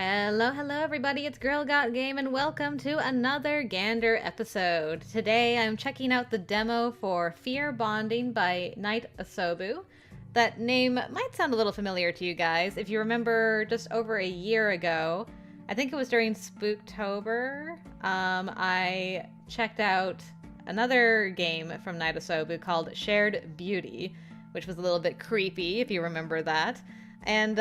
Hello, hello everybody, it's Girl Got Game and welcome to another Gander episode. Today I'm checking out the demo for Fearbonding by Night Asobu. That name might sound a little familiar to you guys. If you remember just over a year ago, I think it was during Spooktober, I checked out another game from Night Asobu called Shared Beauty, which was a little bit creepy if you remember that. And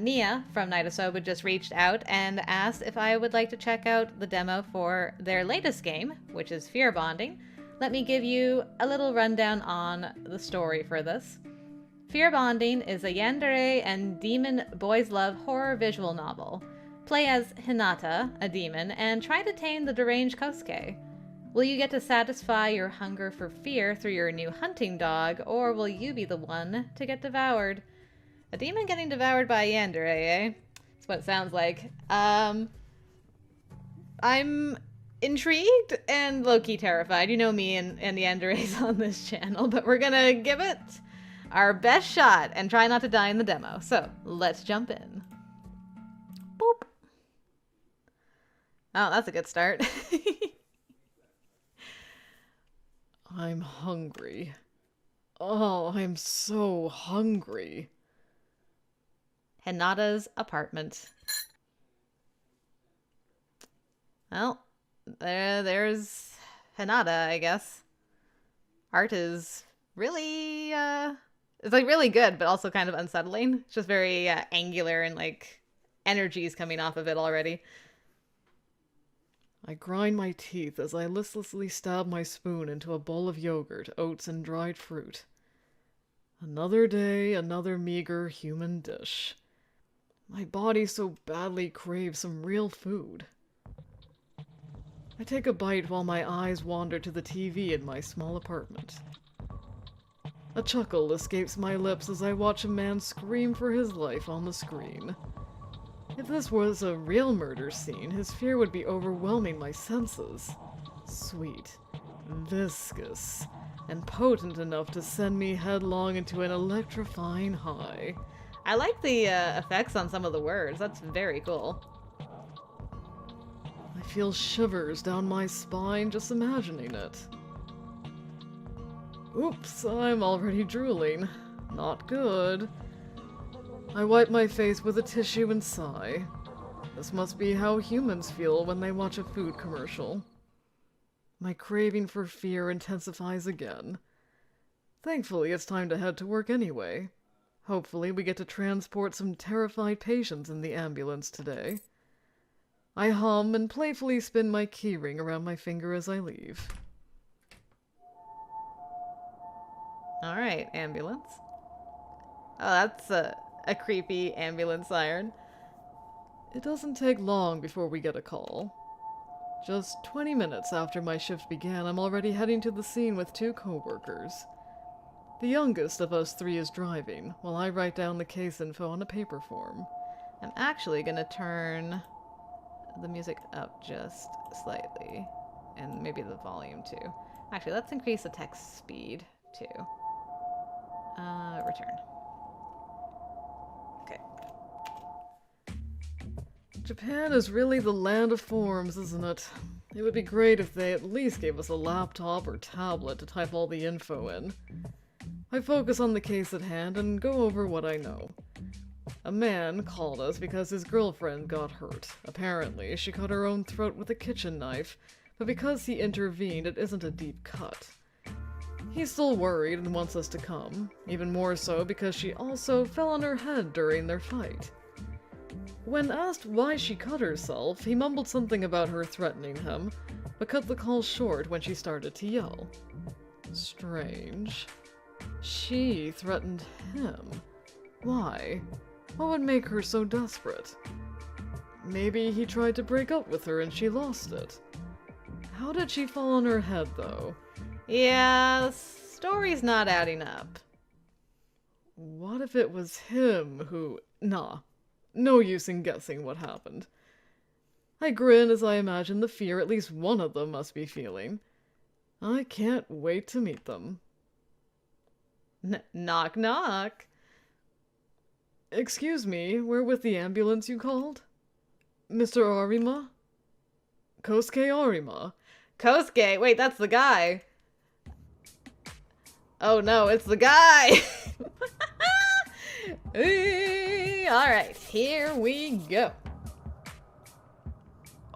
Nia from Night Asobu just reached out and asked if I would like to check out the demo for their latest game, which is Fearbonding. Let me give you a little rundown on the story for this. Fearbonding is a yandere and demon boys love horror visual novel. Play as Hinata, a demon, and try to tame the deranged Kosuke. Will you get to satisfy your hunger for fear through your new hunting dog, or will you be the one to get devoured? A demon getting devoured by a yandere, eh? That's what it sounds like. I'm intrigued and low-key terrified. You know me and the yanderes on this channel, but we're gonna give it our best shot and try not to die in the demo. So, let's jump in. Boop. Oh, that's a good start. I'm hungry. Oh, I'm so hungry. Hinata's apartment. Well, there's Hinata, I guess. Art is really, it's like really good, but also kind of unsettling. It's just very angular and like energy's coming off of it already. I grind my teeth as I listlessly stab my spoon into a bowl of yogurt, oats, and dried fruit. Another day, another meager human dish. My body so badly craves some real food. I take a bite while my eyes wander to the TV in my small apartment. A chuckle escapes my lips as I watch a man scream for his life on the screen. If this was a real murder scene, his fear would be overwhelming my senses. Sweet, viscous, and potent enough to send me headlong into an electrifying high. I like the effects on some of the words. That's very cool. I feel shivers down my spine just imagining it. Oops, I'm already drooling. Not good. I wipe my face with a tissue and sigh. This must be how humans feel when they watch a food commercial. My craving for fear intensifies again. Thankfully, it's time to head to work anyway. Hopefully, we get to transport some terrified patients in the ambulance today. I hum and playfully spin my keyring around my finger as I leave. Alright, ambulance. Oh, that's a creepy ambulance siren. It doesn't take long before we get a call. Just 20 minutes after my shift began, I'm already heading to the scene with two coworkers. The youngest of us three is driving, while I write down the case info on a paper form. I'm actually gonna turn the music up just slightly, and maybe the volume too. Actually, let's increase the text speed too. Return. Okay. Japan is really the land of forms, isn't it? It would be great if they at least gave us a laptop or tablet to type all the info in. I focus on the case at hand and go over what I know. A man called us because his girlfriend got hurt. Apparently, she cut her own throat with a kitchen knife, but because he intervened, it isn't a deep cut. He's still worried and wants us to come, even more so because she also fell on her head during their fight. When asked why she cut herself, he mumbled something about her threatening him, but cut the call short when she started to yell. Strange. She threatened him. Why? What would make her so desperate? Maybe he tried to break up with her and she lost it. How did she fall on her head, though? Yeah, the story's not adding up. What if it was him who... Nah. No use in guessing what happened. I grin as I imagine the fear at least one of them must be feeling. I can't wait to meet them. Knock knock. Excuse me, we're with the ambulance you called? Mr. Arima? Kosuke Arima? Kosuke? Wait, that's the guy. Oh no, it's the guy! Alright, here we go.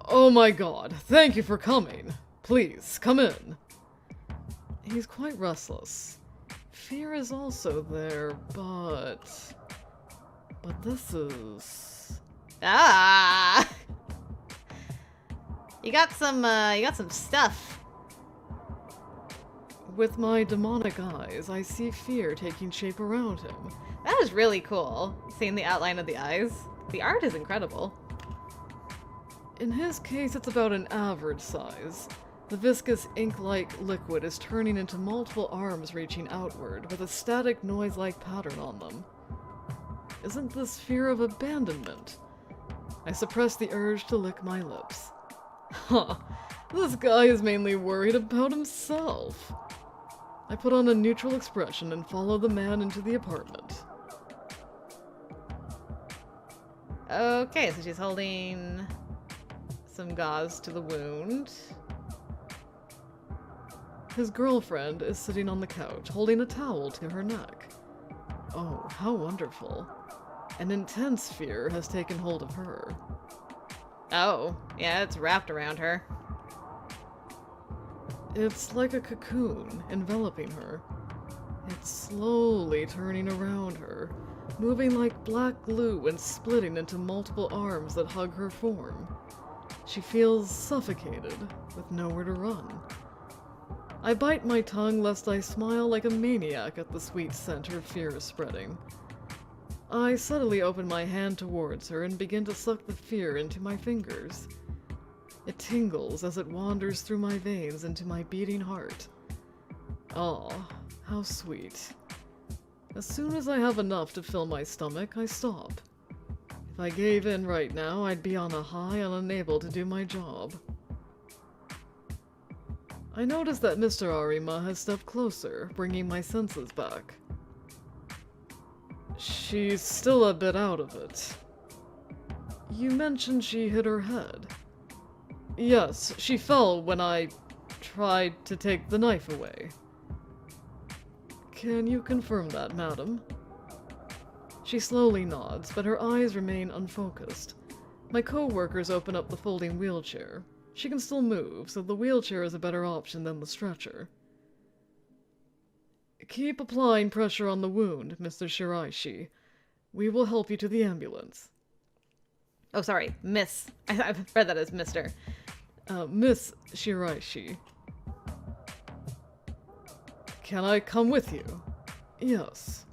Oh my god, thank you for coming. Please, come in. He's quite restless. Fear is also there, but this is... Ah! You got some stuff. With my demonic eyes, I see fear taking shape around him. That is really cool, seeing the outline of the eyes. The art is incredible. In his case, it's about an average size. The viscous ink-like liquid is turning into multiple arms reaching outward, with a static noise-like pattern on them. Isn't this fear of abandonment? I suppress the urge to lick my lips. Huh, this guy is mainly worried about himself. I put on a neutral expression and follow the man into the apartment. Okay, so she's holding some gauze to the wound. His girlfriend is sitting on the couch, holding a towel to her neck. Oh, how wonderful. An intense fear has taken hold of her. Oh, yeah, it's wrapped around her. It's like a cocoon enveloping her. It's slowly turning around her, moving like black glue and splitting into multiple arms that hug her form. She feels suffocated, with nowhere to run. I bite my tongue lest I smile like a maniac at the sweet scent her fear is spreading. I subtly open my hand towards her and begin to suck the fear into my fingers. It tingles as it wanders through my veins into my beating heart. Aw, how sweet. As soon as I have enough to fill my stomach, I stop. If I gave in right now, I'd be on a high and unable to do my job. I notice that Mr. Arima has stepped closer, bringing my senses back. She's still a bit out of it. You mentioned she hit her head. Yes, she fell when I tried to take the knife away. Can you confirm that, madam? She slowly nods, but her eyes remain unfocused. My co-workers open up the folding wheelchair. She can still move, so the wheelchair is a better option than the stretcher. Keep applying pressure on the wound, Mr. Shiraishi. We will help you to the ambulance. Oh, sorry, Miss. I've read that as Mr. Miss Shiraishi. Can I come with you? Yes.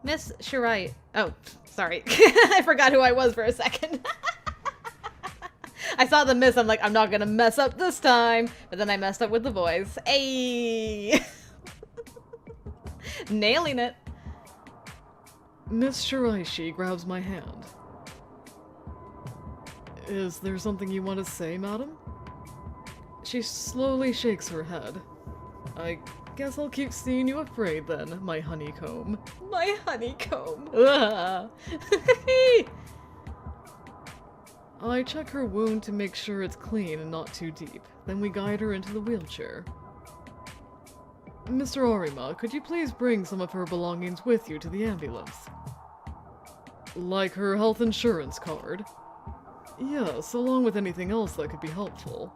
Miss Shirai. Oh, sorry. I forgot who I was for a second. I saw the miss, I'm like, I'm not gonna mess up this time. But then I messed up with the voice. Ayy! Nailing it. Miss Shiraishi grabs my hand. Is there something you want to say, madam? She slowly shakes her head. I guess I'll keep seeing you afraid then, my honeycomb. My honeycomb. I check her wound to make sure it's clean and not too deep. Then we guide her into the wheelchair. Mr. Arima, could you please bring some of her belongings with you to the ambulance? Like her health insurance card? Yes, along with anything else that could be helpful.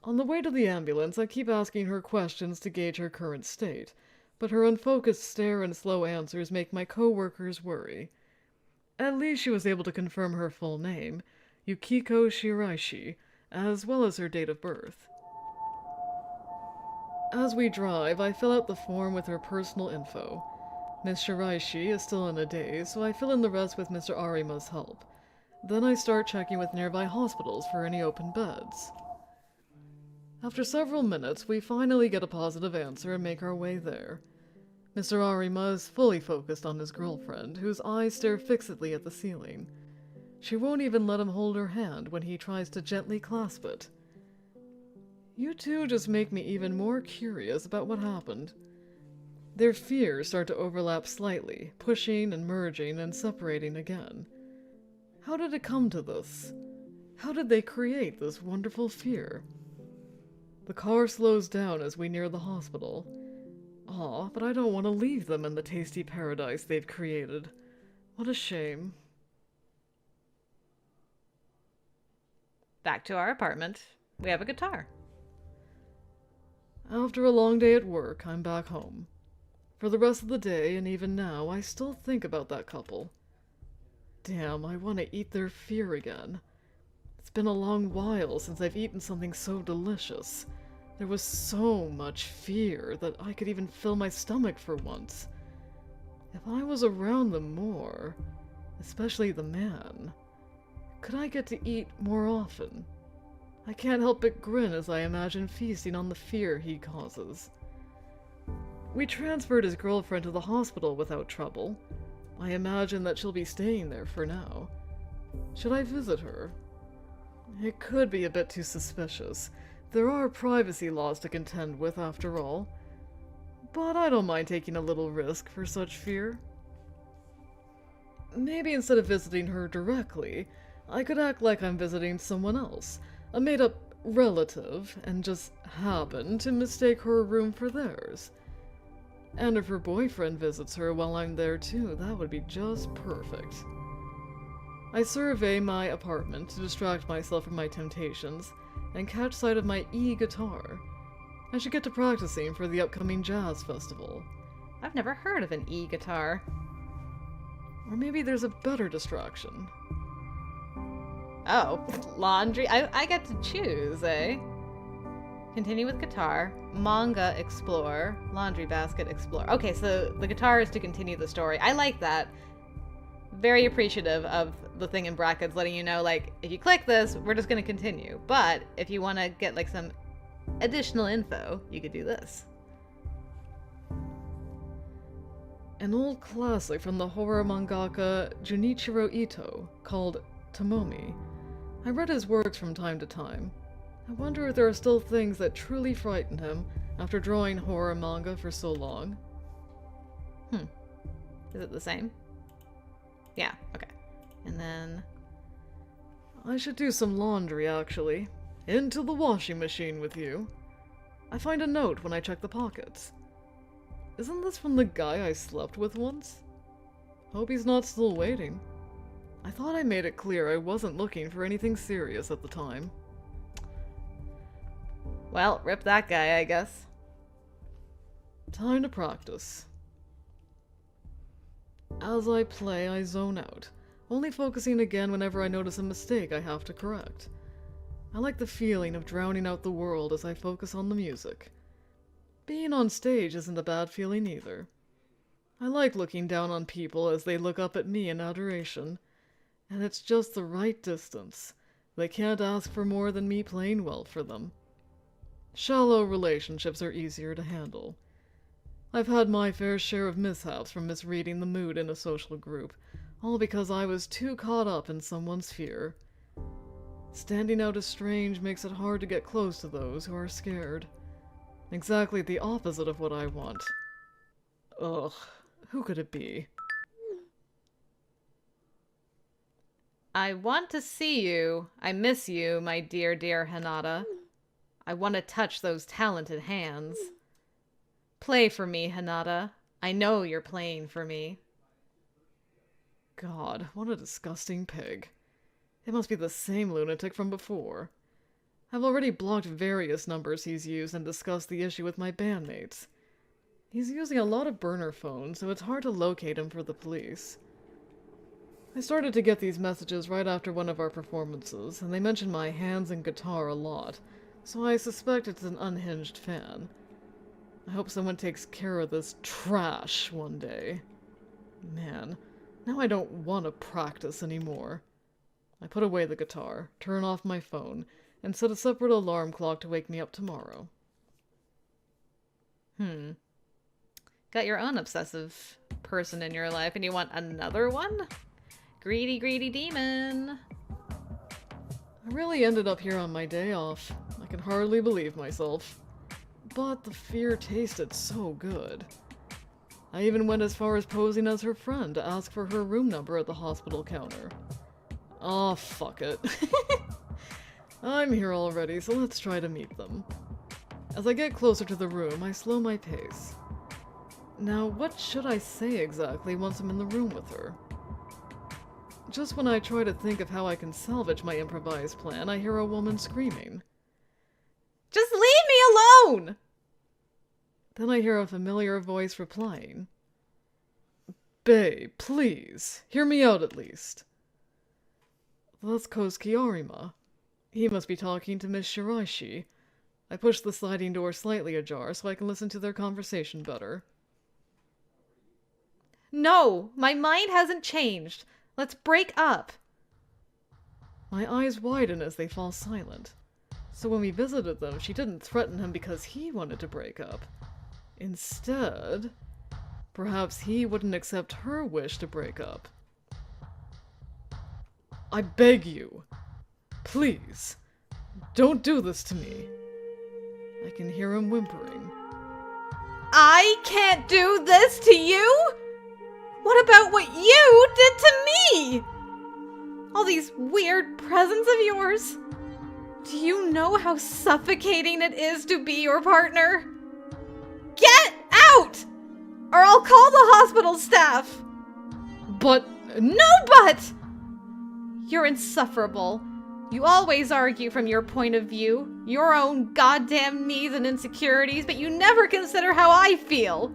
On the way to the ambulance, I keep asking her questions to gauge her current state, but her unfocused stare and slow answers make my co-workers worry. At least she was able to confirm her full name, Yukiko Shiraishi, as well as her date of birth. As we drive, I fill out the form with her personal info. Miss Shiraishi is still in a daze, so I fill in the rest with Mr. Arima's help. Then I start checking with nearby hospitals for any open beds. After several minutes, we finally get a positive answer and make our way there. Mr. Arima is fully focused on his girlfriend, whose eyes stare fixedly at the ceiling. She won't even let him hold her hand when he tries to gently clasp it. You two just make me even more curious about what happened. Their fears start to overlap slightly, pushing and merging and separating again. How did it come to this? How did they create this wonderful fear? The car slows down as we near the hospital. Aw, but I don't want to leave them in the tasty paradise they've created. What a shame. Back to our apartment. We have a guitar. After a long day at work, I'm back home. For the rest of the day, and even now, I still think about that couple. Damn, I want to eat their fear again. It's been a long while since I've eaten something so delicious. There was so much fear that I could even fill my stomach for once. If I was around them more, especially the man, could I get to eat more often? I can't help but grin as I imagine feasting on the fear he causes. We transferred his girlfriend to the hospital without trouble. I imagine that she'll be staying there for now. Should I visit her? It could be a bit too suspicious. There are privacy laws to contend with, after all. But I don't mind taking a little risk for such fear. Maybe instead of visiting her directly, I could act like I'm visiting someone else, a made-up relative, and just happen to mistake her room for theirs. And if her boyfriend visits her while I'm there too, that would be just perfect. I survey my apartment to distract myself from my temptations, and catch sight of my e-guitar. I should get to practicing for the upcoming jazz festival. I've never heard of an e-guitar. Or maybe there's a better distraction. Oh, laundry. I get to choose, eh? Continue with guitar, manga explore, laundry basket explore. Okay, so the guitar is to continue the story. I like that. Very appreciative of the thing in brackets letting you know, like, if you click this, we're just going to continue. But if you want to get, like, some additional info, you could do this. An old classic from the horror mangaka Junichiro Ito called Tomomi. I read his works from time to time. I wonder if there are still things that truly frighten him after drawing horror manga for so long. Is it the same? Yeah, okay. And then... I should do some laundry, actually. Into the washing machine with you. I find a note when I check the pockets. Isn't this from the guy I slept with once? Hope he's not still waiting. I thought I made it clear I wasn't looking for anything serious at the time. Well, rip that guy, I guess. Time to practice. As I play, I zone out, only focusing again whenever I notice a mistake I have to correct. I like the feeling of drowning out the world as I focus on the music. Being on stage isn't a bad feeling either. I like looking down on people as they look up at me in adoration, and it's just the right distance. They can't ask for more than me playing well for them. Shallow relationships are easier to handle. I've had my fair share of mishaps from misreading the mood in a social group, all because I was too caught up in someone's fear. Standing out as strange makes it hard to get close to those who are scared. Exactly the opposite of what I want. Ugh, who could it be? I want to see you. I miss you, my dear, dear Hinata. I want to touch those talented hands. Play for me, Hinata. I know you're playing for me. God, what a disgusting pig. It must be the same lunatic from before. I've already blocked various numbers he's used and discussed the issue with my bandmates. He's using a lot of burner phones, so it's hard to locate him for the police. I started to get these messages right after one of our performances, and they mention my hands and guitar a lot, so I suspect it's an unhinged fan. I hope someone takes care of this trash one day. Man, now I don't want to practice anymore. I put away the guitar, turn off my phone, and set a separate alarm clock to wake me up tomorrow. Got your own obsessive person in your life, and you want another one? Greedy, greedy demon. I really ended up here on my day off. I can hardly believe myself. But the fear tasted so good. I even went as far as posing as her friend to ask for her room number at the hospital counter. Oh, fuck it. I'm here already, so let's try to meet them. As I get closer to the room, I slow my pace. Now, what should I say exactly once I'm in the room with her? Just when I try to think of how I can salvage my improvised plan, I hear a woman screaming. Just leave me alone! Then I hear a familiar voice replying. Bae, please, hear me out at least. That's Kosuke. He must be talking to Miss Shiraishi. I push the sliding door slightly ajar so I can listen to their conversation better. No, my mind hasn't changed. Let's break up. My eyes widen as they fall silent. So when we visited them, she didn't threaten him because he wanted to break up. Instead, perhaps he wouldn't accept her wish to break up. I beg you, please, don't do this to me. I can hear him whimpering. I can't do this to you? What about what you did to me? All these weird presents of yours. Do you know how suffocating it is to be your partner? Get out! Or I'll call the hospital staff. But... No but! You're insufferable. You always argue from your point of view, your own goddamn needs and insecurities, but you never consider how I feel.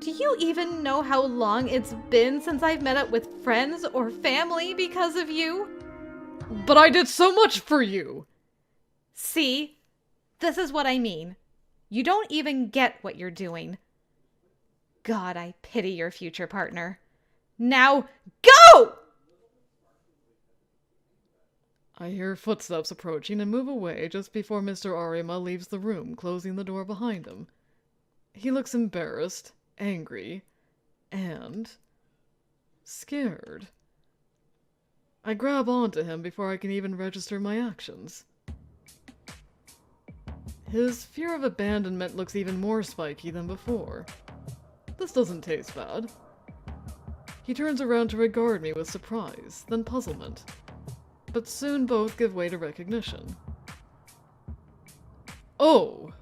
Do you even know how long it's been since I've met up with friends or family because of you? But I did so much for you! See? This is what I mean. You don't even get what you're doing. God, I pity your future partner. Now, go! I hear footsteps approaching and move away just before Mr. Arima leaves the room, closing the door behind him. He looks embarrassed, angry, and scared. I grab onto him before I can even register my actions. His fear of abandonment looks even more spiky than before. This doesn't taste bad. He turns around to regard me with surprise, then puzzlement. But soon both give way to recognition. Oh,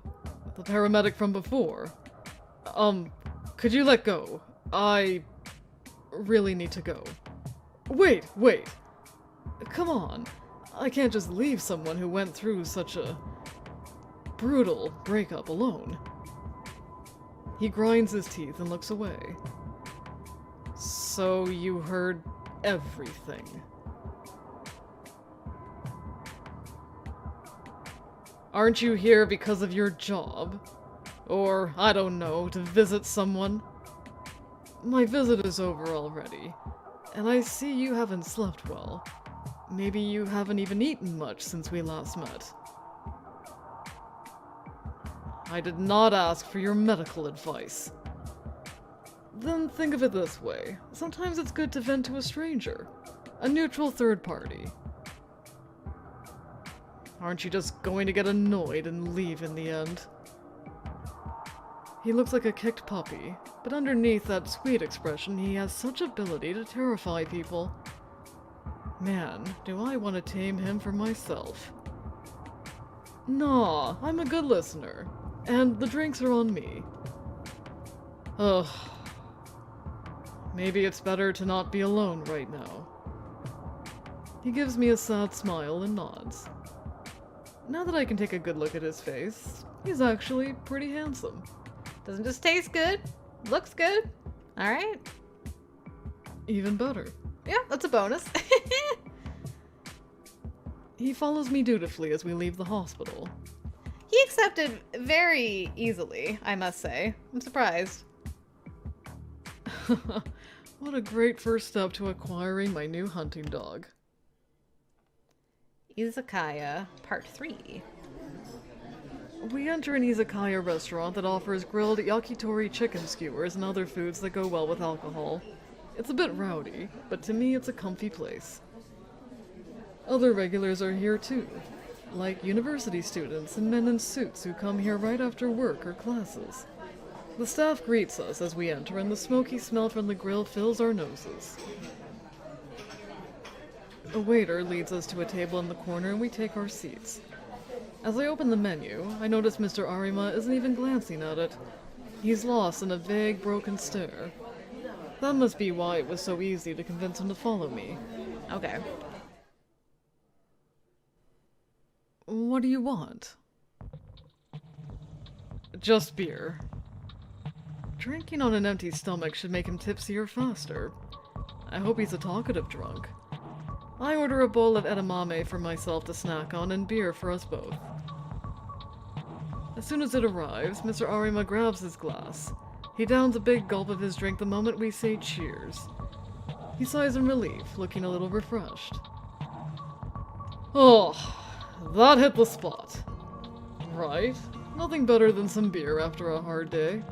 the paramedic from before. Could you let go? I really need to go. Wait. Come on. I can't just leave someone who went through such a brutal breakup alone. He grinds his teeth and looks away. So you heard everything. Aren't you here because of your job? Or, I don't know, to visit someone? My visit is over already, and I see you haven't slept well. Maybe you haven't even eaten much since we last met. I did not ask for your medical advice. Then think of it this way. Sometimes it's good to vent to a stranger. A neutral third party. Aren't you just going to get annoyed and leave in the end? He looks like a kicked puppy, but underneath that sweet expression he has such ability to terrify people. Man, do I want to tame him for myself. Nah, I'm a good listener, and the drinks are on me. Ugh. Maybe it's better to not be alone right now. He gives me a sad smile and nods. Now that I can take a good look at his face, he's actually pretty handsome. Doesn't just taste good, looks good. Alright. Even better. Yeah, that's a bonus. He follows me dutifully as we leave the hospital. He accepted very easily, I must say. I'm surprised. What a great first step to acquiring my new hunting dog. Izakaya, Part 3. We enter an izakaya restaurant that offers grilled yakitori chicken skewers and other foods that go well with alcohol. It's a bit rowdy, but to me it's a comfy place. Other regulars are here too, like university students and men in suits who come here right after work or classes. The staff greets us as we enter and the smoky smell from the grill fills our noses. A waiter leads us to a table in the corner and we take our seats. As I open the menu, I notice Mr. Arima isn't even glancing at it. He's lost in a vague, broken stare. That must be why it was so easy to convince him to follow me. Okay. What do you want? Just beer. Drinking on an empty stomach should make him tipsier faster. I hope he's a talkative drunk. I order a bowl of edamame for myself to snack on and beer for us both. As soon as it arrives, Mr. Arima grabs his glass. He downs a big gulp of his drink the moment we say cheers. He sighs in relief, looking a little refreshed. Oh, that hit the spot. Right? Nothing better than some beer after a hard day.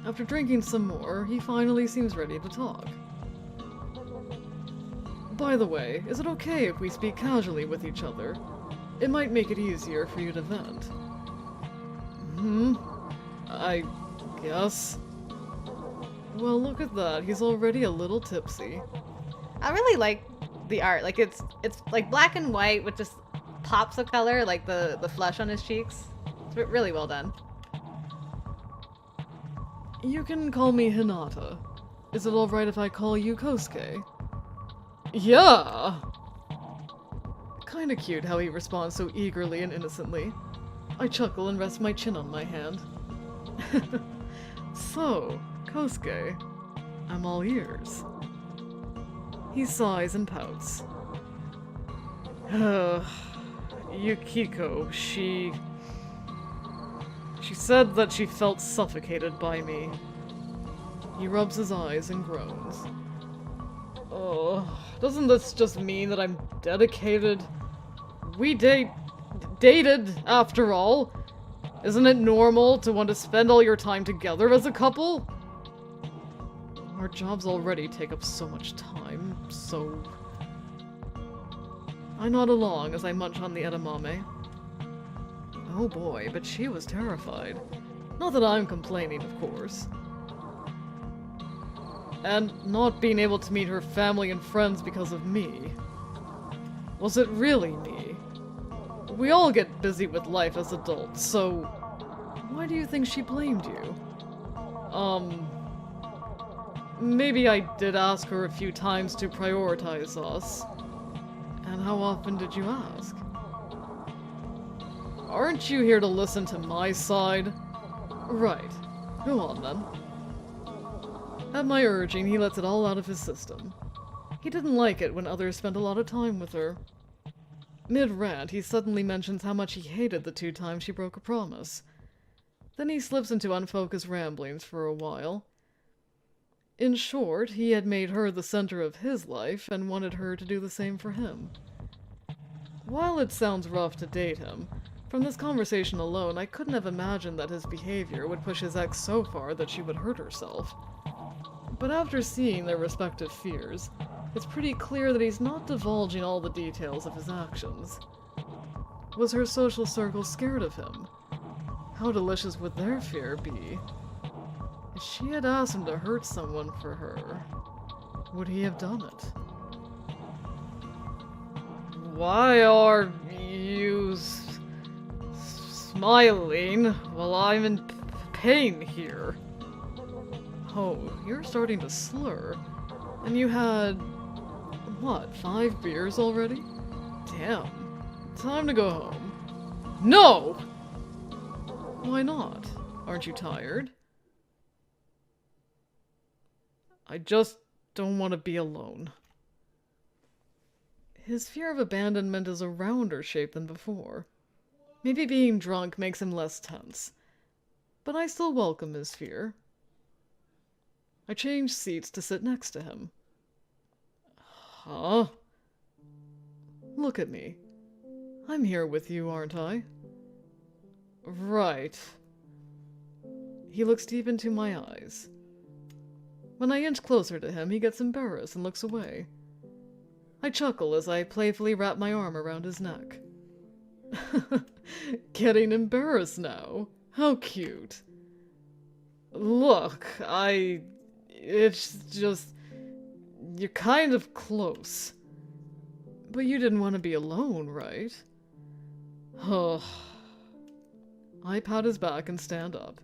After drinking some more, he finally seems ready to talk. By the way, is it okay if we speak casually with each other? It might make it easier for you to vent. I guess. Well, look at that. He's already a little tipsy. I really like the art. Like it's like black and white with just pops of color, like the flush on his cheeks. It's really well done. You can call me Hinata. Is it alright if I call you Kosuke? Yeah! Kinda cute how he responds so eagerly and innocently. I chuckle and rest my chin on my hand. So, Kosuke, I'm all ears. He sighs and pouts. Yukiko, she said that she felt suffocated by me. He rubs his eyes and groans. Oh, doesn't this just mean that I'm dedicated? We dated, after all. Isn't it normal to want to spend all your time together as a couple? Our jobs already take up so much time, so... I nod along as I munch on the edamame. Oh boy, but she was terrified. Not that I'm complaining, of course. And not being able to meet her family and friends because of me. Was it really me? We all get busy with life as adults, so... Why do you think she blamed you? Maybe I did ask her a few times to prioritize us. And how often did you ask? Aren't you here to listen to my side? Right. Go on, then. At my urging, he lets it all out of his system. He didn't like it when others spent a lot of time with her. Mid-rant, he suddenly mentions how much he hated the 2 times she broke a promise. Then he slips into unfocused ramblings for a while. In short, he had made her the center of his life and wanted her to do the same for him. While it sounds rough to date him, from this conversation alone, I couldn't have imagined that his behavior would push his ex so far that she would hurt herself. But after seeing their respective fears, it's pretty clear that he's not divulging all the details of his actions. Was her social circle scared of him? How delicious would their fear be? If she had asked him to hurt someone for her, would he have done it? Why are you smiling while I'm in pain here? Oh, you're starting to slur. And you had, what, 5 beers already? Damn. Time to go home. No! Why not? Aren't you tired? I just don't want to be alone. His fear of abandonment is a rounder shape than before. Maybe being drunk makes him less tense. But I still welcome his fear. I change seats to sit next to him. Huh? Look at me. I'm here with you, aren't I? Right. He looks deep into my eyes. When I inch closer to him, he gets embarrassed and looks away. I chuckle as I playfully wrap my arm around his neck. Getting embarrassed now? How cute. Look, it's just... You're kind of close. But you didn't want to be alone, right? Oh. I pat his back and stand up.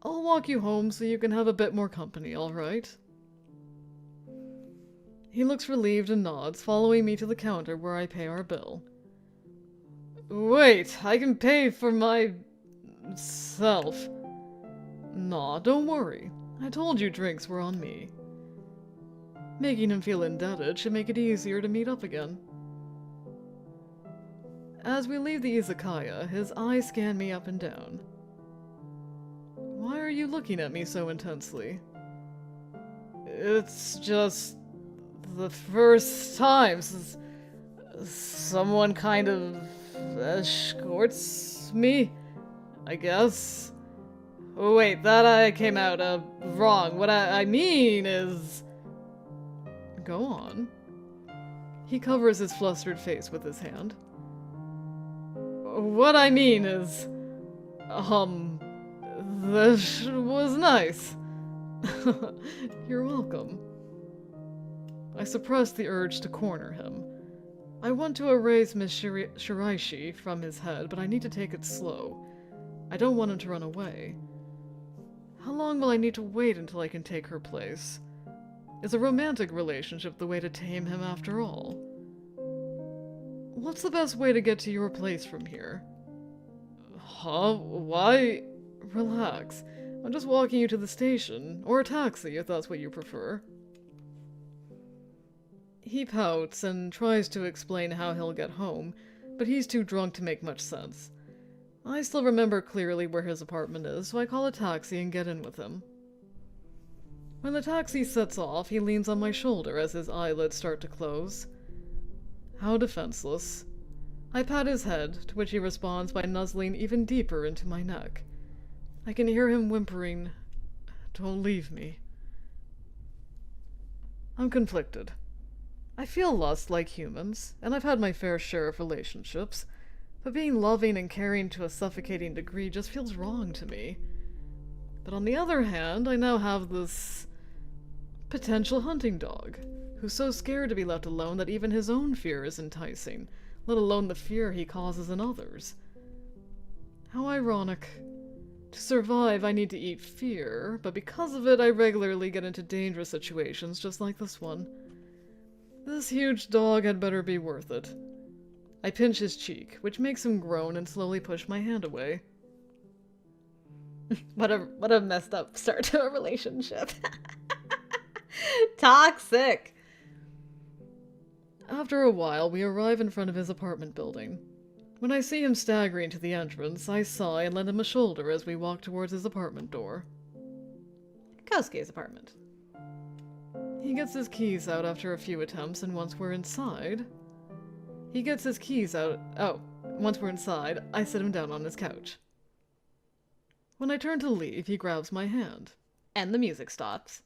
I'll walk you home so you can have a bit more company, alright? He looks relieved and nods, following me to the counter where I pay our bill. Wait, I can pay for myself. Nah, don't worry. I told you drinks were on me. Making him feel indebted should make it easier to meet up again. As we leave the izakaya, his eyes scan me up and down. Why are you looking at me so intensely? It's just the first time since someone kind of escorts me, I guess. Oh wait, that I came out wrong. What I mean is... Go on. He covers his flustered face with his hand. What I mean is... This was nice. You're welcome. I suppressed the urge to corner him. I want to erase Miss Shiraishi from his head, but I need to take it slow. I don't want him to run away. How long will I need to wait until I can take her place? Is a romantic relationship the way to tame him after all? What's the best way to get to your place from here? Huh? Why? Relax. I'm just walking you to the station, or a taxi if that's what you prefer. He pouts and tries to explain how he'll get home, but he's too drunk to make much sense. I still remember clearly where his apartment is, so I call a taxi and get in with him. When the taxi sets off, he leans on my shoulder as his eyelids start to close. How defenseless. I pat his head, to which he responds by nuzzling even deeper into my neck. I can hear him whimpering, "Don't leave me." I'm conflicted. I feel lust like humans, and I've had my fair share of relationships, but being loving and caring to a suffocating degree just feels wrong to me. But on the other hand, I now have this potential hunting dog, who's so scared to be left alone that even his own fear is enticing, let alone the fear he causes in others. How ironic. To survive, I need to eat fear, but because of it, I regularly get into dangerous situations just like this one. This huge dog had better be worth it. I pinch his cheek, which makes him groan and slowly push my hand away. What a messed up start to a relationship. Toxic! After a while, we arrive in front of his apartment building. When I see him staggering to the entrance, I sigh and lend him a shoulder as we walk towards his apartment door. Kosuke's apartment. He gets his keys out after a few attempts, and once we're inside... once we're inside, I sit him down on his couch. When I turn to leave, he grabs my hand. And the music stops.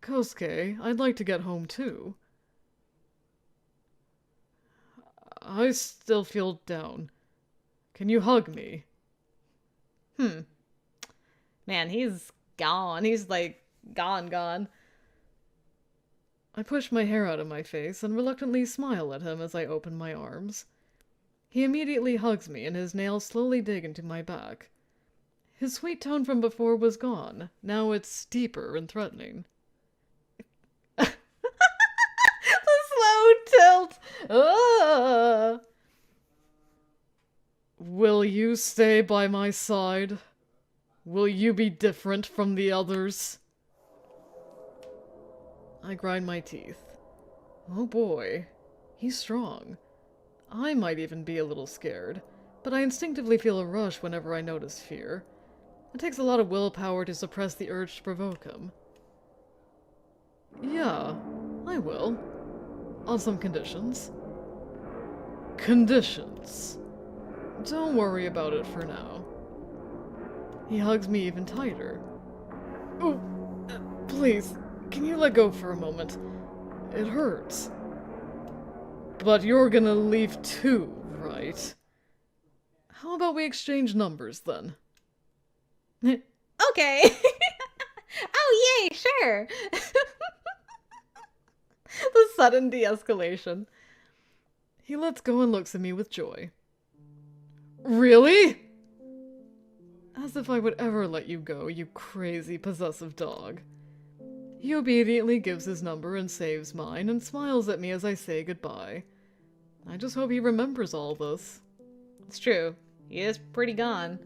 Kosuke, I'd like to get home too. I still feel down. Can you hug me? Man, he's gone. He's like, gone. I push my hair out of my face and reluctantly smile at him as I open my arms. He immediately hugs me and his nails slowly dig into my back. His sweet tone from before was gone. Now it's deeper and threatening. Tilt. Will you stay by my side? Will you be different from the others? I grind my teeth. Oh boy, he's strong. I might even be a little scared, but I instinctively feel a rush whenever I notice fear. It takes a lot of willpower to suppress the urge to provoke him. Yeah, I will. On some conditions. Conditions. Don't worry about it for now. He hugs me even tighter. Oh, please, can you let go for a moment? It hurts. But you're gonna leave too, right? How about we exchange numbers then? Okay. Oh, yay, here. The sudden de-escalation. He lets go and looks at me with joy. Really? As if I would ever let you go, you crazy possessive dog. He obediently gives his number and saves mine and smiles at me as I say goodbye. I just hope he remembers all this. It's true. He is pretty gone.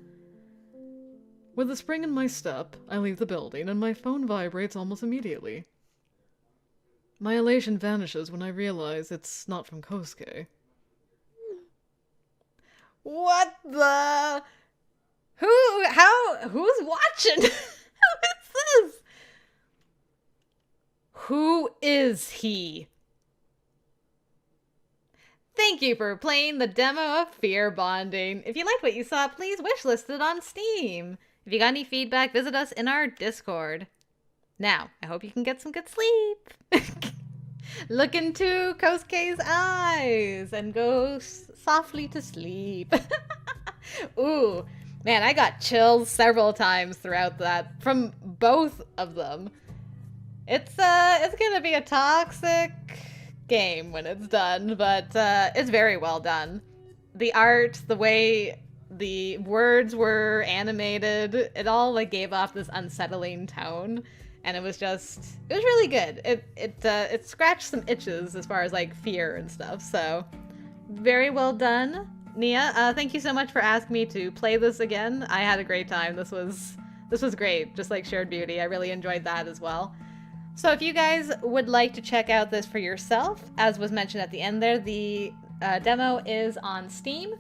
With a spring in my step, I leave the building and my phone vibrates almost immediately. My elation vanishes when I realize it's not from Kosuke. What the? Who's watching? Who is this? Who is he? Thank you for playing the demo of Fearbonding. If you liked what you saw, please wishlist it on Steam. If you got any feedback, visit us in our Discord. Now, I hope you can get some good sleep. Look into Kosuke's eyes and go softly to sleep. Ooh, man, I got chills several times throughout that from both of them. It's gonna be a toxic game when it's done, but it's very well done. The art, the way the words were animated, it all like gave off this unsettling tone, and it was really good. It scratched some itches as far as like fear and stuff. So very well done, Nia. Thank you so much for asking me to play this again. I had a great time. This was great, just like Shared Beauty. I really enjoyed that as well. So if you guys would like to check out this for yourself, as was mentioned at the end there, the demo is on Steam.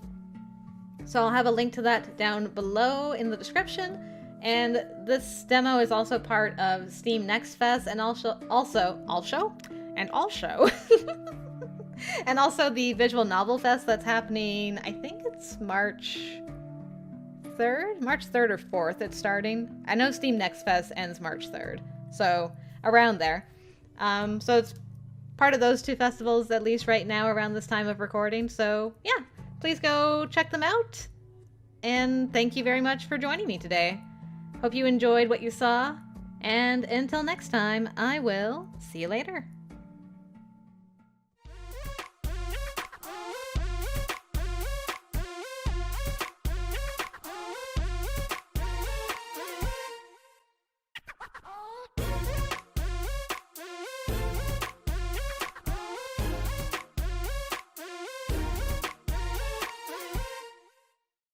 So I'll have a link to that down below in the description. And this demo is also part of Steam Next Fest and also and also the Visual Novel Fest that's happening, I think it's March 3rd or 4th it's starting. I know Steam Next Fest ends March 3rd. So around there. So it's part of those two festivals, at least right now around this time of recording. So yeah, please go check them out. And thank you very much for joining me today. Hope you enjoyed what you saw. And until next time, I will see you later.